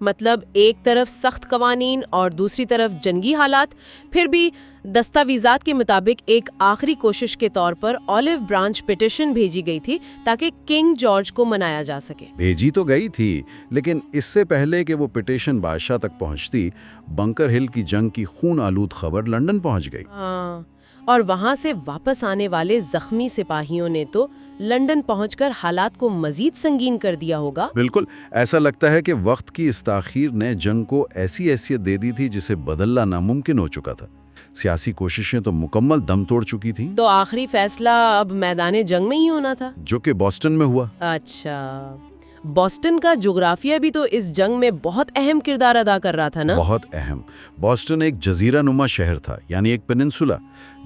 مطلب ایک طرف سخت قوانین اور دوسری طرف جنگی حالات. پھر بھی دستاویزات کے مطابق ایک آخری کوشش کے طور پر اولیو برانچ پٹیشن بھیجی گئی تھی تاکہ کنگ جارج کو منایا جا سکے. بھیجی تو گئی تھی، لیکن اس سے پہلے کہ وہ پٹیشن بادشاہ تک پہنچتی، بنکر ہل کی جنگ کی خون آلود خبر لندن پہنچ گئی. ہاں، اور وہاں سے واپس آنے والے زخمی سپاہیوں نے تو لندن پہنچ کر حالات کو مزید سنگین کر دیا ہوگا. بالکل، ایسا لگتا ہے کہ وقت کی اس تاخیر نے جنگ کو ایسی حیثیت دے دی تھی جسے بدلنا ناممکن ہو چکا تھا. سیاسی کوششیں تو مکمل دم توڑ چکی تھیں. تو آخری فیصلہ اب میدان جنگ میں ہی ہونا تھا، جو کہ بوسٹن میں ہوا. اچھا، بوسٹن کا جغرافیہ بھی تو اس جنگ میں بہت اہم کردار ادا کر رہا تھا نا؟ بہت اہم. بوسٹن ایک جزیرہ نما شہر تھا، یعنی ایک پیننسولا،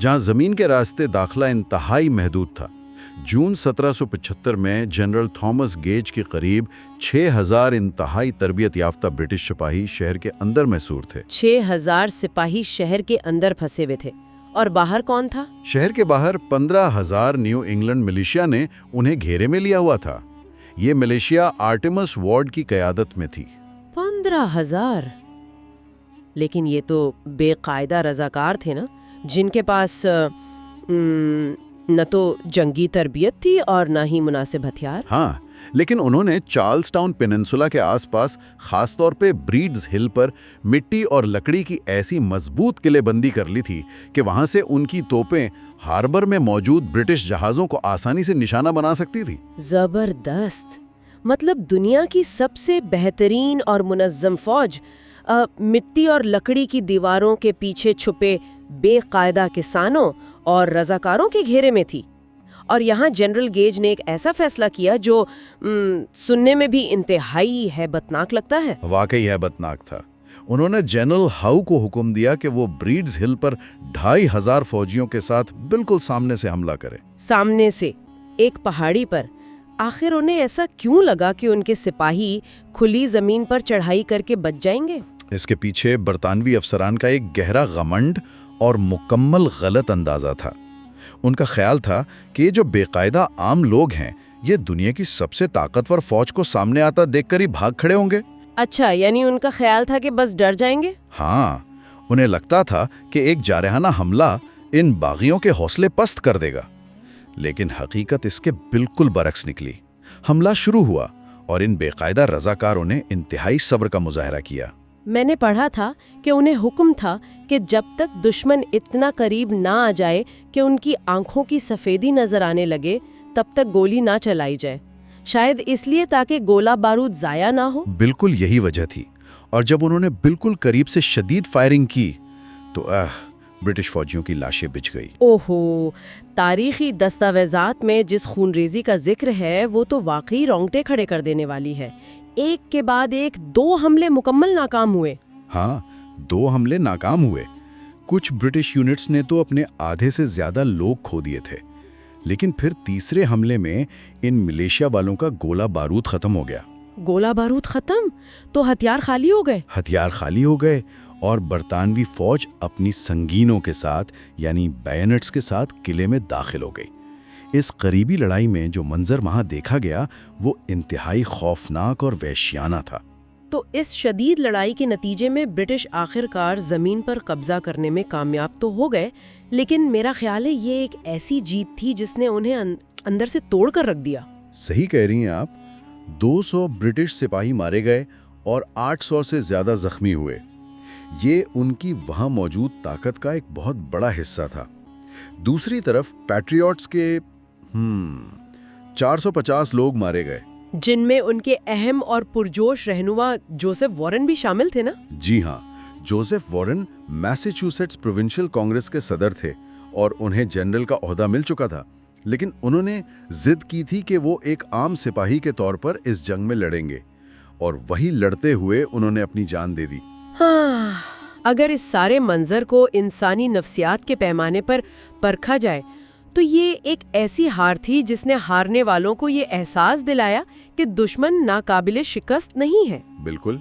جہاں زمین کے راستے داخلہ انتہائی محدود تھا. جون 1775 میں جنرل تھامس گیج کے قریب 6000 انتہائی تربیت یافتہ برٹش سپاہی شہر کے اندر محصور تھے. 6000 سپاہی شہر کے اندر پھنسے ہوئے تھے، اور باہر کون تھا؟ شہر کے باہر 15,000 نیو انگلینڈ ملیشیا نے انہیں گھیرے میں لیا ہوا تھا. یہ ملیشیا آرٹیمس وارڈ کی قیادت میں تھی. 15,000؟ لیکن یہ تو بے قاعدہ رضاکار تھے نا، جن کے پاس نہ تو جنگی تربیت تھی اور نہ ہی مناسب ہتھیار. ہاں، لیکن انہوں نے چارلز ٹاؤن پیننسولا کے آس پاس، خاص طور پہ بریڈز ہل پر، مٹی اور لکڑی کی ایسی مضبوط قلعے بندی کر لی تھی کہ وہاں سے ان کی توپیں ہاربر میں موجود برٹش جہازوں کو آسانی سے نشانہ بنا سکتی تھی. زبردست. مطلب دنیا کی سب سے بہترین اور منظم فوج مٹی اور لکڑی کی دیواروں کے پیچھے چھپے بے قاعدہ کسانوں اور رضاکاروں کے گھیرے میں تھی. اور یہاں جنرل گیج نے ایک ایسا فیصلہ کیا جو سننے میں بھی انتہائی ہیبتناک لگتا ہے. واقعی ہیبتناک تھا. انہوں نے جنرل ہاؤ کو حکم دیا کہ وہ بریڈز ہل پر 2500 فوجیوں کے ساتھ بالکل سامنے سے حملہ کرے. سامنے سے، ایک پہاڑی پر. آخر انہیں ایسا کیوں لگا کہ ان کے سپاہی کھلی زمین پر چڑھائی کر کے بچ جائیں گے؟ اس کے پیچھے برطانوی افسران کا ایک گہرا غمنڈ اور مکمل غلط اندازہ تھا. ان کا خیال تھا کہ یہ جو بے قاعدہ عام لوگ ہیں، یہ دنیا کی سب سے طاقتور فوج کو سامنے آتا دیکھ کر ہی بھاگ کھڑے ہوں گے. اچھا، یعنی ان کا خیال تھا کہ بس ڈر جائیں گے؟ ہاں، انہیں لگتا تھا کہ ایک جارحانہ حملہ ان باغیوں کے حوصلے پست کر دے گا. لیکن حقیقت اس کے بالکل برعکس نکلی. حملہ شروع ہوا اور ان بے قاعدہ رضاکاروں نے انتہائی صبر کا مظاہرہ کیا. میں نے پڑھا تھا کہ انہیں حکم تھا کہ جب تک دشمن اتنا قریب نہ آ جائے کہ ان کی آنکھوں کی سفیدی نظر آنے لگے، تب تک گولی نہ چلائی جائے. شاید اس لیے تاکہ گولہ بارود ضائع نہ ہو. بالکل یہی وجہ تھی. اور جب انہوں نے بالکل قریب سے شدید فائرنگ کی تو برٹش فوجیوں کی لاشیں بچھ گئی. اوہو، تاریخی دستاویزات میں جس خونریزی کا ذکر ہے وہ تو واقعی رونگٹے کھڑے کر دینے والی ہے. ایک کے بعد ایک 2 حملے مکمل ناکام ہوئے. ہاں، 2 حملے ناکام ہوئے. کچھ برٹش یونٹس نے تو اپنے آدھے سے زیادہ لوگ کھو دیے تھے. لیکن پھر تیسرے حملے میں ان ملیشیا والوں کا گولہ بارود ختم ہو گیا. گولہ بارود ختم تو ہتھیار خالی ہو گئے. ہتھیار خالی ہو گئے اور برطانوی فوج اپنی سنگینوں کے ساتھ، یعنی بیونٹس کے ساتھ قلعے میں داخل ہو گئی. اس قریبی لڑائی میں جو منظر وہاں دیکھا گیا وہ انتہائی خوفناک اور وحشیانہ تھا. تو اس شدید لڑائی کے نتیجے میں برٹش آخرکار زمین پر قبضہ کرنے میں کامیاب تو ہو گئے، لیکن میرا خیال ہے یہ ایک ایسی جیت تھی جس نے انہیں اندر سے توڑ کر رکھ دیا. صحیح کہہ رہی ہیں آپ. 200 برٹش سپاہی مارے گئے اور 800 سے زیادہ زخمی ہوئے. یہ ان کی وہاں موجود طاقت کا ایک بہت بڑا حصہ تھا. دوسری طرف پیٹریوٹس کے 450 لوگ مارے گئے، جن میں ان کے اہم اور پرجوش رہنما جوزف وارن بھی شامل تھے نا؟ جی ہاں، جوزف وارن میساچیوسیٹس پروونشل کانگریس کے صدر تھے اور انہیں جنرل کا عہدہ مل چکا تھا. لیکن انہوں نے ضد کی تھی کہ وہ ایک عام سپاہی کے طور پر اس جنگ میں لڑیں گے، اور وہی لڑتے ہوئے انہوں نے اپنی جان دے دی. ہاں، اگر اس سارے منظر کو انسانی نفسیات کے پیمانے پر پرکھا جائے تو یہ ایک ایسی ہار تھی جس نے ہارنے والوں کو یہ احساس دلایا کہ دشمن ناقابل شکست نہیں ہے. بالکل،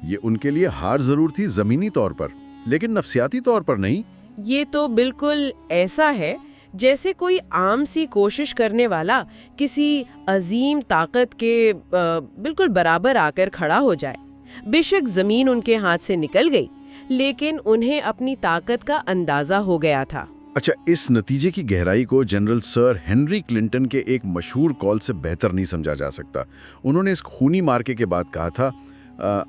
یہ ان کے لیے ہار ضرور تھی زمینی طور پر، لیکن نفسیاتی طور پر نہیں. یہ تو بالکل ایسا ہے جیسے کوئی عام سی کوشش کرنے والا کسی عظیم طاقت کے بالکل برابر آ کر کھڑا ہو جائے. بے شک زمین ان کے ہاتھ سے نکل گئی، لیکن انہیں اپنی طاقت کا اندازہ ہو گیا تھا۔ اچھا، اس نتیجے کی گہرائی کو جنرل سر ہنری کلنٹن کے ایک مشہور کال سے بہتر نہیں سمجھا جا سکتا۔ انہوں نے اس خونی مارکے کے بعد کہا تھا،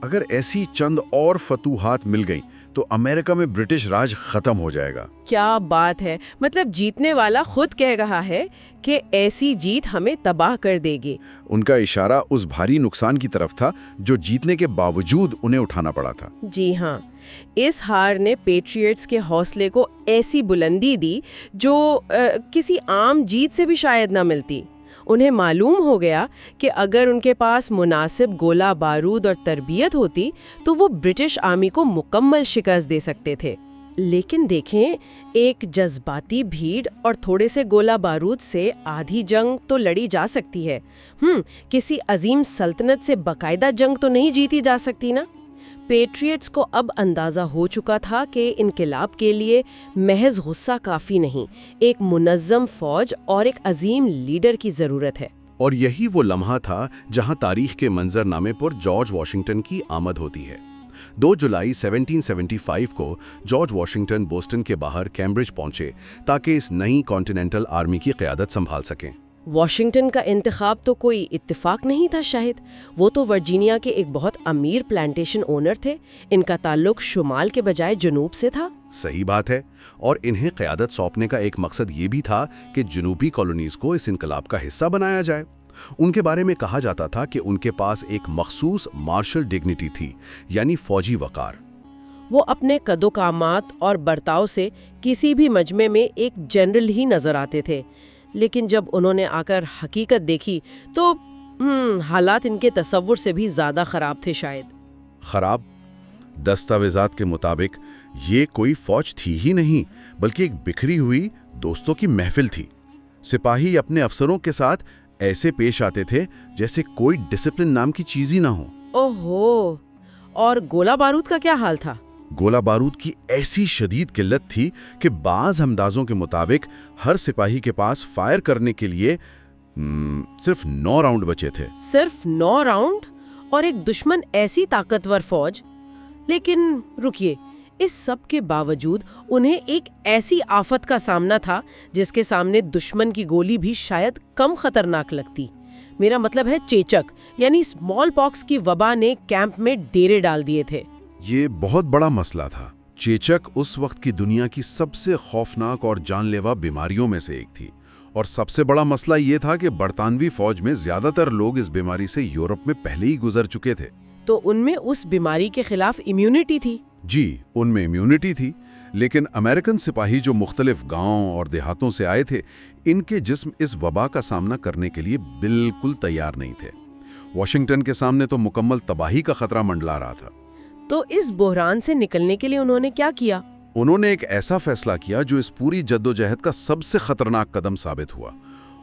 اگر ایسی چند اور فتوحات مل گئیں تو امریکہ میں برٹش راج ختم ہو جائے گا۔ کیا بات ہے! مطلب جیتنے والا خود کہہ رہا ہے کہ ایسی جیت ہمیں تباہ کر دے گی۔ ان کا اشارہ اس بھاری نقصان کی طرف تھا جو جیتنے کے باوجود انہیں اٹھانا پڑا تھا۔ جی ہاں، اس ہار نے پیٹریٹس کے حوصلے کو ایسی بلندی دی جو کسی عام جیت سے بھی شاید نہ ملتی۔ انہیں معلوم ہو گیا کہ اگر ان کے پاس مناسب گولہ بارود اور تربیت ہوتی تو وہ برٹش آرمی کو مکمل شکست دے سکتے تھے۔ لیکن دیکھیں، ایک جذباتی بھیڑ اور تھوڑے سے گولہ بارود سے آدھی جنگ تو لڑی جا سکتی ہے، کسی عظیم سلطنت سے باقاعدہ جنگ تو نہیں جیتی جا سکتی نا۔ پیٹریٹس کو اب اندازہ ہو چکا تھا کہ انقلاب کے لیے محض غصہ کافی نہیں، ایک منظم فوج اور ایک عظیم لیڈر کی ضرورت ہے۔ اور یہی وہ لمحہ تھا جہاں تاریخ کے منظرنامے پر جارج واشنگٹن کی آمد ہوتی ہے۔ 2 جولائی 1775 کو جارج واشنگٹن بوسٹن کے باہر کیمبرج پہنچے تاکہ اس نئی کانٹیننٹل آرمی کی قیادت سنبھال سکیں۔ واشنگٹن کا انتخاب تو کوئی اتفاق نہیں تھا شاہد، وہ تو ورجینیا کے ایک بہت امیر پلانٹیشن اونر تھے، ان کا تعلق شمال کے بجائے جنوب سے تھا۔ صحیح بات ہے، اور انہیں قیادت سونپنے کا ایک مقصد یہ بھی تھا کہ جنوبی کالونیز کو اس انقلاب کا حصہ بنایا جائے۔ ان کے بارے میں کہا جاتا تھا کہ ان کے پاس ایک مخصوص مارشل ڈگنیٹی تھی، یعنی فوجی وقار۔ وہ اپنے قد و قامات اور برتاؤ سے کسی بھی مجمع میں ایک جنرل ہی نظر آتے تھے، لیکن جب انہوں نے آ کر حقیقت دیکھی تو حالات ان کے تصور سے بھی زیادہ خراب تھے شاید۔ خراب؟ دستاویزات کے مطابق یہ کوئی فوج تھی ہی نہیں، بلکہ ایک بکھری ہوئی دوستوں کی محفل تھی۔ سپاہی اپنے افسروں کے ساتھ ایسے پیش آتے تھے جیسے کوئی ڈسپلن نام کی چیز ہی نہ ہو۔ اوہو! اور گولہ بارود کا کیا حال تھا؟ گولہ بارود کی ایسی شدید قلت تھی کہ بعض اندازوں کے مطابق ہر سپاہی کے پاس فائر کرنے کے لیے صرف 9 راؤنڈ بچے تھے۔ صرف 9 راؤنڈ؟ اور ایک دشمن ایسی طاقتور فوج! لیکن رکیے، اس سب کے باوجود انہیں ایک ایسی آفت کا سامنا تھا جس کے سامنے دشمن کی گولی بھی شاید کم خطرناک لگتی۔ میرا مطلب ہے چیچک، یعنی اسمال پاکس کی وبا نے کیمپ میں ڈیرے ڈال دیے تھے۔ یہ بہت بڑا مسئلہ تھا۔ چیچک اس وقت کی دنیا کی سب سے خوفناک اور جان لیوا بیماریوں میں سے ایک تھی، اور سب سے بڑا مسئلہ یہ تھا کہ برطانوی فوج میں زیادہ تر لوگ اس بیماری سے یورپ میں پہلے ہی گزر چکے تھے۔ تو ان میں اس بیماری کے خلاف امیونٹی تھی؟ جی، ان میں امیونٹی تھی، لیکن امریکن سپاہی جو مختلف گاؤں اور دیہاتوں سے آئے تھے، ان کے جسم اس وبا کا سامنا کرنے کے لیے بالکل تیار نہیں تھے۔ واشنگٹن کے سامنے تو مکمل تباہی کا خطرہ منڈلا رہا تھا۔ تو اس بحران سے نکلنے کے لیے انہوں نے کیا کیا؟ انہوں نے ایک ایسا فیصلہ کیا جو اس پوری جدوجہد کا سب سے خطرناک قدم ثابت ہوا۔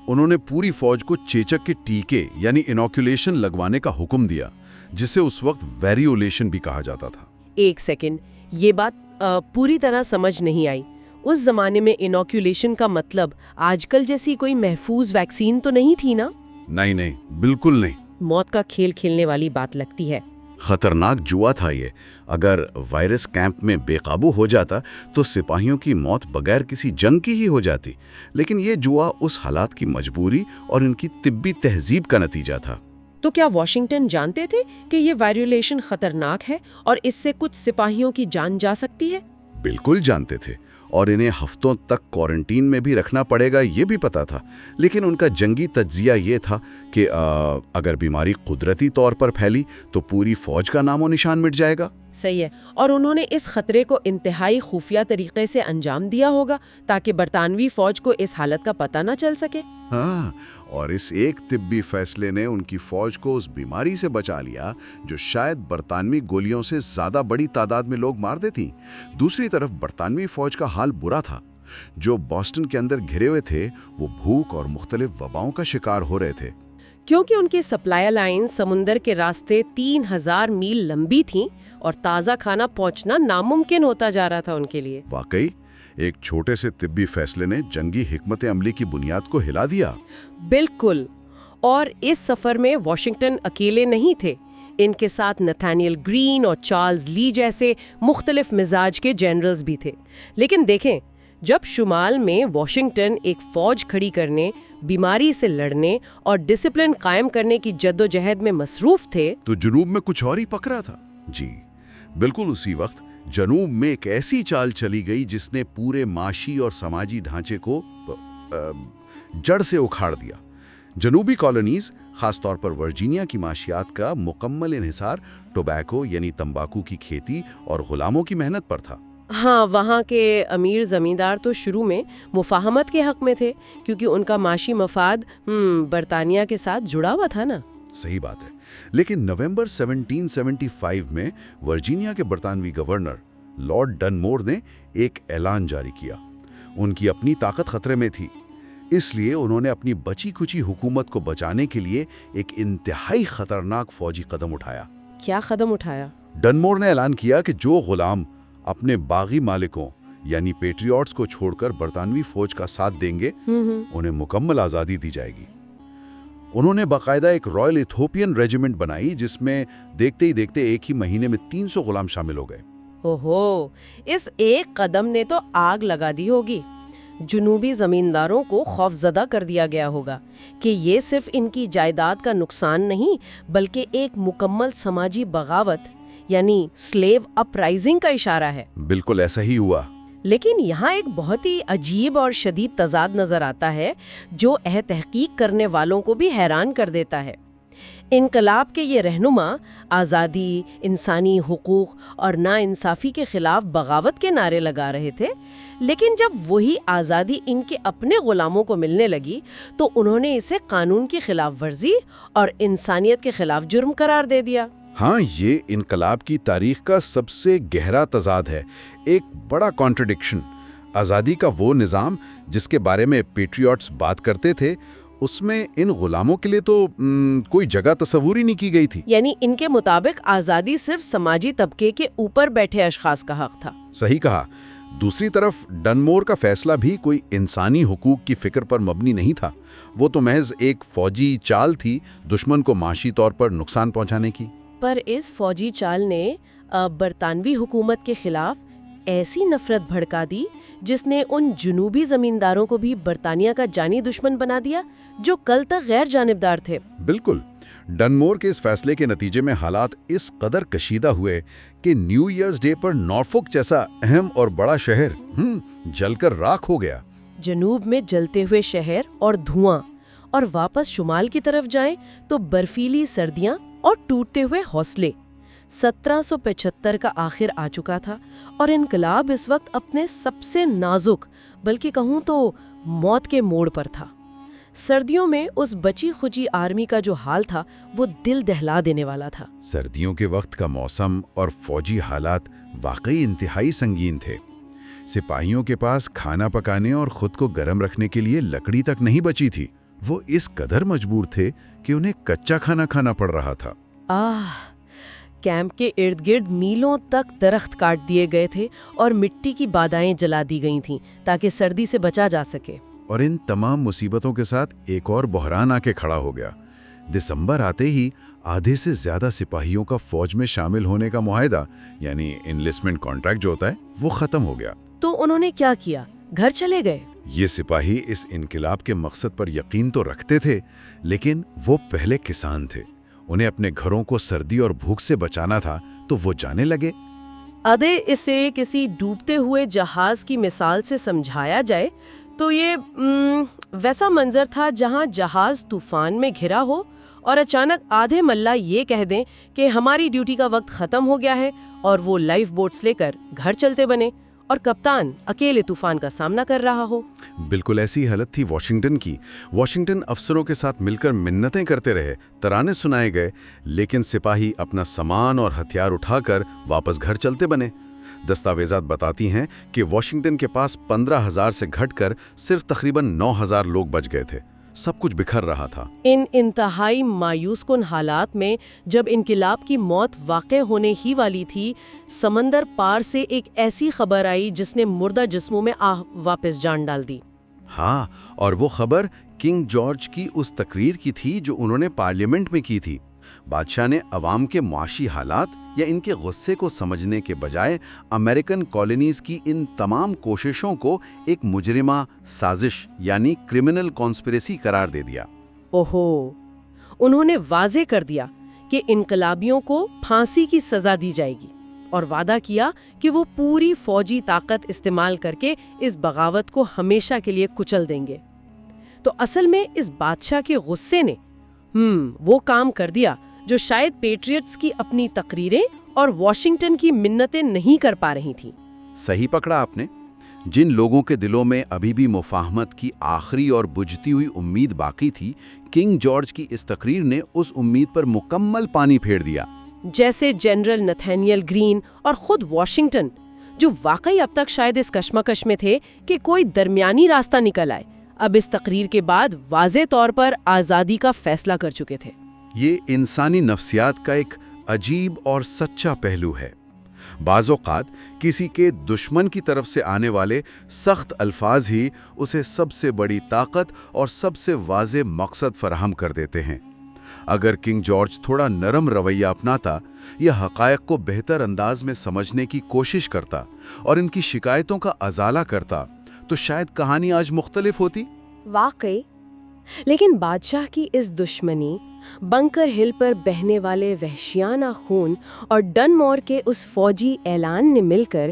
انہوں نے پوری فوج کو چیچک کے ٹیکے یعنی انوکولیشن لگوانے کا حکم دیا، جسے اس وقت ویریولیشن بھی کہا جاتا تھا۔ ایک سیکنڈ، یہ بات پوری طرح سمجھ نہیں آئی۔ اس زمانے میں انوکولیشن کا مطلب آج کل جیسی کوئی محفوظ ویکسین تو نہیں تھی نا؟ نہیں، بالکل نہیں۔ موت کا کھیل کھیلنے والی بات لگتی ہے۔ خطرناک جوا تھا یہ۔ اگر وائرس کیمپ میں بے قابو ہو جاتا تو سپاہیوں کی موت بغیر کسی جنگ کی ہی ہو جاتی، لیکن یہ جوا اس حالات کی مجبوری اور ان کی طبی تہذیب کا نتیجہ تھا۔ تو کیا واشنگٹن جانتے تھے کہ یہ وائریولیشن خطرناک ہے اور اس سے کچھ سپاہیوں کی جان جا سکتی ہے؟ بالکل جانتے تھے، اور انہیں ہفتوں تک کوارنٹین میں بھی رکھنا پڑے گا یہ بھی پتا تھا، لیکن ان کا جنگی تجزیہ یہ تھا کہ اگر بیماری قدرتی طور پر پھیلی تو پوری فوج کا نام و نشان مٹ جائے گا۔ صحیح ہے، اور انہوں نے اس خطرے کو انتہائی خفیہ طریقے سے انجام دیا ہوگا تاکہ برطانوی فوج کو اس حالت کا پتہ نہ چل سکے۔ ہاں، اور اس ایک طبی فیصلے نے ان کی فوج کو اس بیماری سے بچا لیا جو شاید برطانوی گولیوں سے زیادہ بڑی تعداد میں لوگ مار دیتی۔ دوسری طرف برطانوی فوج کا حال برا تھا۔ جو بوسٹن کے اندر گھرے ہوئے تھے وہ بھوک اور مختلف وباؤں کا شکار ہو رہے تھے، کیونکہ ان کی سپلائی لائن سمندر کے راستے 3000 میل لمبی تھیں اور تازہ کھانا پہنچنا ناممکن ہوتا جا رہا تھا ان کے لیے۔ واقعی ایک چھوٹے سے طبی فیصلے نے جنگی حکمت عملی کی بنیاد کو ہلا دیا۔ بالکل، اور اس سفر میں واشنگٹن اکیلے نہیں تھے۔ ان کے ساتھ نتھانیل گرین اور چارلز لی جیسے مختلف مزاج کے جنرلز بھی تھے. لیکن دیکھیں، جب شمال میں واشنگٹن ایک فوج کھڑی کرنے، بیماری سے لڑنے اور ڈسپلن قائم کرنے کی جدوجہد میں مصروف تھے، تو جنوب میں کچھ اور ہی پک رہا تھا. جی بالکل. اسی وقت جنوب میں ایک ایسی چال چلی گئی جس نے پورے معاشی اور سماجی ڈھانچے کو جڑ سے اکھاڑ دیا. جنوبی کالونیز، خاص طور پر ورجینیا کی معاشیات کا مکمل انحصار ٹوبیکو یعنی تمباکو کی کھیتی اور غلاموں کی محنت پر تھا. ہاں، وہاں کے امیر زمیندار تو شروع میں مفاہمت کے حق میں تھے کیونکہ ان کا معاشی مفاد برطانیہ کے ساتھ جڑا ہوا تھا نا. صحیح بات ہے. لیکن نومبر 1775 میں ورجینیا کے برطانوی گورنر لارڈ ڈنمور نے ایک اعلان جاری کیا. ان کی اپنی طاقت خطرے میں تھی، اس لیے انہوں نے اپنی بچی کچی حکومت کو بچانے کے لیے ایک انتہائی خطرناک فوجی قدم اٹھایا. کیا قدم اٹھایا؟ ڈنمور نے اعلان کیا کہ جو غلام اپنے باغی مالکوں یعنی پیٹریوٹس کو چھوڑ کر برطانوی فوج کا ساتھ دیں گے انہیں مکمل آزادی دی جائے گی. انہوں نے باقاعدہ ایک رائل ایتھوپین ریجیمنٹ بنائی جس میں دیکھتے ہی دیکھتے ایک ہی مہینے میں 300 غلام شامل ہو گئے. اوہو، اس ایک قدم نے تو آگ لگا دی ہوگی. جنوبی زمینداروں کو خوفزدہ کر دیا گیا ہوگا کہ یہ صرف ان کی جائیداد کا نقصان نہیں بلکہ ایک مکمل سماجی بغاوت یعنی سلیو اپ رائزنگ کا اشارہ ہے. بالکل ایسا ہی ہوا. لیکن یہاں ایک بہت ہی عجیب اور شدید تضاد نظر آتا ہے جو تحقیق کرنے والوں کو بھی حیران کر دیتا ہے. انقلاب کے یہ رہنما آزادی، انسانی حقوق اور ناانصافی کے خلاف بغاوت کے نعرے لگا رہے تھے، لیکن جب وہی آزادی ان کے اپنے غلاموں کو ملنے لگی تو انہوں نے اسے قانون کی خلاف ورزی اور انسانیت کے خلاف جرم قرار دے دیا. ہاں، یہ انقلاب کی تاریخ کا سب سے گہرا تضاد ہے، ایک بڑا کانٹرڈکشن. آزادی کا وہ نظام جس کے بارے میں پیٹریوٹس بات کرتے تھے، اس میں ان غلاموں کے لیے تو کوئی جگہ تصور ہی نہیں کی گئی تھی. یعنی ان کے مطابق آزادی صرف سماجی طبقے کے اوپر بیٹھے اشخاص کا حق تھا. صحیح کہا. دوسری طرف ڈنمور کا فیصلہ بھی کوئی انسانی حقوق کی فکر پر مبنی نہیں تھا. وہ تو محض ایک فوجی چال تھی دشمن کو معاشی طور پر نقصان پہنچانے کی. پر اس فوجی چال نے برطانوی حکومت کے خلاف ایسی نفرت بھڑکا دی جس نے ان جنوبی زمینداروں کو بھی برطانیہ کا جانی دشمن بنا دیا جو کل تک غیر جانبدار تھے. بالکل. ڈنمور کے اس فیصلے کے نتیجے میں حالات اس قدر کشیدہ ہوئے کہ نیو ایئرز ڈے پر نارفولک جیسا اہم اور بڑا شہر جل کر راکھ ہو گیا. جنوب میں جلتے ہوئے شہر اور دھواں، اور واپس شمال کی طرف جائیں تو برفیلی سردیاں اور ٹوٹتے ہوئے حوصلے. 1775 کا آخر آ چکا تھا اور انقلاب اس وقت اپنے سب سے نازک بلکہ کہوں تو موت کے موڑ پر تھا. سردیوں میں اس بچی کھچی آرمی کا جو حال تھا وہ دل دہلا دینے والا تھا. سردیوں کے وقت کا موسم اور فوجی حالات واقعی انتہائی سنگین تھے. سپاہیوں کے پاس کھانا پکانے اور خود کو گرم رکھنے کے لیے لکڑی تک نہیں بچی تھی. وہ اس قدر مجبور تھے کہ انہیں کچا کھانا کھانا پڑ رہا تھا. کیمپ کے ارد گرد میلوں تک درخت کاٹ دیے گئے تھے اور مٹی کی بادائیں جلا دی گئی تھیں تاکہ سردی سے بچا جا سکے. اور ان تمام مصیبتوں کے ساتھ ایک اور بحران آ کے کھڑا ہو گیا. دسمبر آتے ہی آدھے سے زیادہ سپاہیوں کا فوج میں شامل ہونے کا معاہدہ یعنی انلسٹمنٹ کانٹریکٹ جو ہوتا ہے وہ ختم ہو گیا. تو انہوں نے کیا کیا؟ گھر چلے گئے. یہ سپاہی اس انقلاب کے مقصد پر یقین تو رکھتے تھے لیکن وہ پہلے کسان تھے. انہیں اپنے گھروں کو سردی اور بھوک سے بچانا تھا تو وہ جانے لگے. ادے اسے کسی ڈوبتے ہوئے جہاز کی مثال سے سمجھایا جائے تو یہ ویسا منظر تھا جہاں جہاز طوفان میں گھرا ہو اور اچانک آدھے ملا یہ کہہ دیں کہ ہماری ڈیوٹی کا وقت ختم ہو گیا ہے اور وہ لائف بوٹس لے کر گھر چلتے بنے اور کپتان اکیلے طوفان کا سامنا کر رہا ہو. بالکل ایسی حالت تھی واشنگٹن کی. واشنگٹن افسروں کے ساتھ مل کر منتیں کرتے رہے، ترانے سنائے گئے، لیکن سپاہی اپنا سامان اور ہتھیار اٹھا کر واپس گھر چلتے بنے. دستاویزات بتاتی ہیں کہ واشنگٹن کے پاس 15,000 سے گھٹ کر صرف تقریباً 9,000 لوگ بچ گئے تھے. سب کچھ بکھر رہا تھا. ان انتہائی مایوس کن حالات میں جب انقلاب کی موت واقع ہونے ہی والی تھی، سمندر پار سے ایک ایسی خبر آئی جس نے مردہ جسموں میں واپس جان ڈال دی. ہاں، اور وہ خبر کنگ جارج کی اس تقریر کی تھی جو انہوں نے پارلیمنٹ میں کی تھی. بادشاہ نے عوام کے معاشی حالات یا ان کے غصے کو سمجھنے کے بجائے امریکن کالونیز کی ان تمام کوششوں کو ایک مجرمہ سازش یعنی کرمنل کانسپریسی قرار دے دیا۔ اوہو، انہوں نے واضح کر دیا کہ انقلابیوں کو پھانسی کی سزا دی جائے گی، اور وعدہ کیا کہ وہ پوری فوجی طاقت استعمال کر کے اس بغاوت کو ہمیشہ کے لیے کچل دیں گے۔ تو اصل میں اس بادشاہ کے غصے نے وہ کام کر دیا جو شاید پیٹریٹس کی اپنی تقریریں اور واشنگٹن کی منتیں نہیں کر پا رہی تھیں۔ صحیح پکڑا آپ نے۔ جن لوگوں کے دلوں میں ابھی بھی مفاہمت کی آخری اور بجھتی ہوئی امید باقی تھی، کنگ جارج کی اس تقریر نے اس امید پر مکمل پانی پھیر دیا۔ جیسے جنرل نتھینیل گرین اور خود واشنگٹن، جو واقعی اب تک شاید اس کشمکش میں تھے کہ کوئی درمیانی راستہ نکل آئے، اب اس تقریر کے بعد واضح طور پر آزادی کا فیصلہ کر چکے تھے۔ یہ انسانی نفسیات کا ایک عجیب اور سچا پہلو ہے۔ بعض اوقات کسی کے دشمن کی طرف سے آنے والے سخت الفاظ ہی اسے سب سے بڑی طاقت اور سب سے واضح مقصد فراہم کر دیتے ہیں۔ اگر کنگ جارج تھوڑا نرم رویہ اپناتا یا حقائق کو بہتر انداز میں سمجھنے کی کوشش کرتا اور ان کی شکایتوں کا ازالہ کرتا تو شاید کہانی آج مختلف ہوتی۔ واقعی، لیکن بادشاہ کی اس دشمنی، بنکر ہل پر بہنے والے وحشیانہ خون اور ڈن مور کے اس فوجی اعلان نے مل کر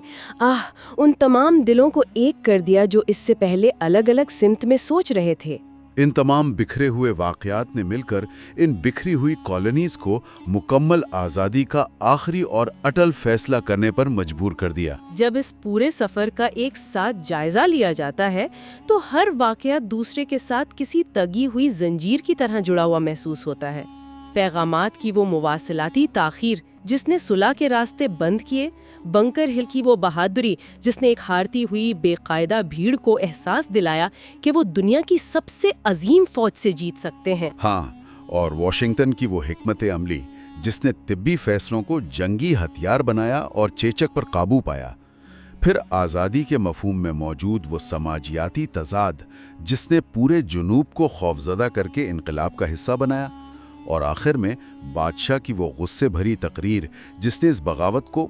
ان تمام دلوں کو ایک کر دیا جو اس سے پہلے الگ الگ سمت میں سوچ رہے تھے۔ ان تمام بکھرے ہوئے واقعات نے مل کر ان بکھری ہوئی کالونیز کو مکمل آزادی کا آخری اور اٹل فیصلہ کرنے پر مجبور کر دیا۔ جب اس پورے سفر کا ایک ساتھ جائزہ لیا جاتا ہے تو ہر واقعہ دوسرے کے ساتھ کسی تگی ہوئی زنجیر کی طرح جڑا ہوا محسوس ہوتا ہے۔ پیغامات کی وہ مواصلاتی تاخیر جس نے صلح کے راستے بند کیے، بنکر ہل کی وہ بہادری جس نے ایک ہارتی ہوئی بے قاعدہ بھیڑ کو احساس دلایا کہ وہ دنیا کی سب سے عظیم فوج سے جیت سکتے ہیں۔ ہاں، اور واشنگٹن کی وہ حکمت عملی جس نے طبی فیصلوں کو جنگی ہتھیار بنایا اور چیچک پر قابو پایا۔ پھر آزادی کے مفہوم میں موجود وہ سماجیاتی تضاد جس نے پورے جنوب کو خوفزدہ کر کے انقلاب کا حصہ بنایا، اور آخر میں بادشاہ کی وہ غصے بھری تقریر جس نے اس بغاوت کو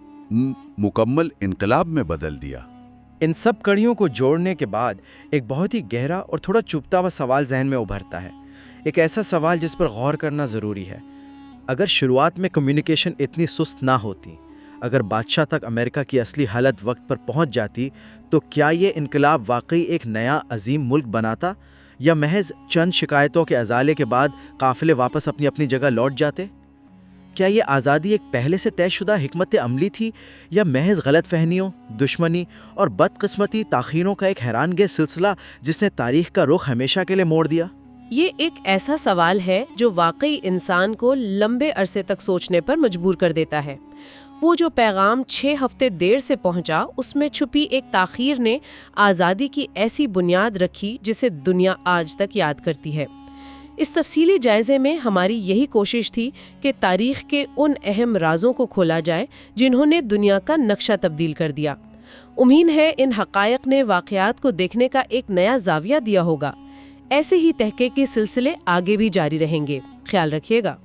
مکمل انقلاب میں بدل دیا۔ ان سب کڑیوں کو جوڑنے کے بعد ایک بہت ہی گہرا اور تھوڑا چبھتا ہوا سوال ذہن میں ابھرتا ہے، ایک ایسا سوال جس پر غور کرنا ضروری ہے۔ اگر شروعات میں کمیونیکیشن اتنی سست نہ ہوتی، اگر بادشاہ تک امریکہ کی اصلی حالت وقت پر پہنچ جاتی، تو کیا یہ انقلاب واقعی ایک نیا عظیم ملک بناتا، یا محض چند شکایتوں کے ازالے کے بعد قافلے واپس اپنی اپنی جگہ لوٹ جاتے؟ کیا یہ آزادی ایک پہلے سے طے شدہ حکمت عملی تھی، یا محض غلط فہمیوں، دشمنی اور بدقسمتی تاخیروں کا ایک حیران انگیز سلسلہ جس نے تاریخ کا رخ ہمیشہ کے لیے موڑ دیا؟ یہ ایک ایسا سوال ہے جو واقعی انسان کو لمبے عرصے تک سوچنے پر مجبور کر دیتا ہے۔ وہ جو پیغام 6 ہفتے دیر سے پہنچا، اس میں چھپی ایک تاخیر نے آزادی کی ایسی بنیاد رکھی جسے دنیا آج تک یاد کرتی ہے۔ اس تفصیلی جائزے میں ہماری یہی کوشش تھی کہ تاریخ کے ان اہم رازوں کو کھولا جائے جنہوں نے دنیا کا نقشہ تبدیل کر دیا۔ امید ہے ان حقائق نے واقعات کو دیکھنے کا ایک نیا زاویہ دیا ہوگا۔ ایسے ہی تحقیقی سلسلے آگے بھی جاری رہیں گے۔ خیال رکھیے گا۔